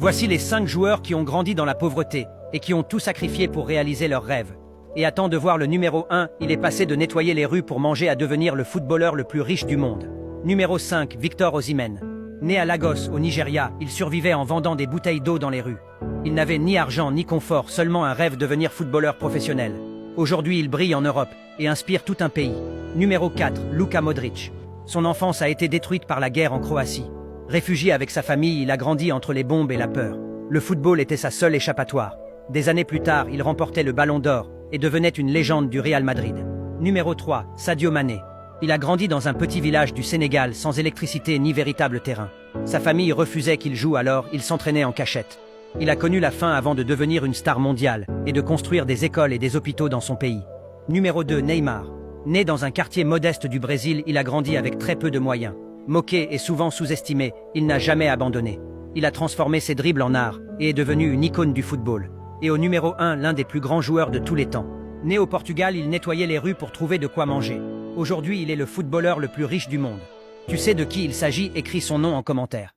Voici les 5 joueurs qui ont grandi dans la pauvreté et qui ont tout sacrifié pour réaliser leurs rêves. Et attends de voir le numéro 1, il est passé de nettoyer les rues pour manger à devenir le footballeur le plus riche du monde. Numéro 5, Victor Osimhen. Né à Lagos, au Nigeria, il survivait en vendant des bouteilles d'eau dans les rues. Il n'avait ni argent ni confort, seulement un rêve de devenir footballeur professionnel. Aujourd'hui, il brille en Europe et inspire tout un pays. Numéro 4, Luka Modric. Son enfance a été détruite par la guerre en Croatie. Réfugié avec sa famille, il a grandi entre les bombes et la peur. Le football était sa seule échappatoire. Des années plus tard, il remportait le Ballon d'Or et devenait une légende du Real Madrid. Numéro 3, Sadio Mané. Il a grandi dans un petit village du Sénégal sans électricité ni véritable terrain. Sa famille refusait qu'il joue, alors il s'entraînait en cachette. Il a connu la faim avant de devenir une star mondiale et de construire des écoles et des hôpitaux dans son pays. Numéro 2, Neymar. Né dans un quartier modeste du Brésil, il a grandi avec très peu de moyens. Moqué et souvent sous-estimé, il n'a jamais abandonné. Il a transformé ses dribbles en art et est devenu une icône du football. Et au numéro 1, l'un des plus grands joueurs de tous les temps. Né au Portugal, il nettoyait les rues pour trouver de quoi manger. Aujourd'hui, il est le footballeur le plus riche du monde. Tu sais de qui il s'agit? Écris son nom en commentaire.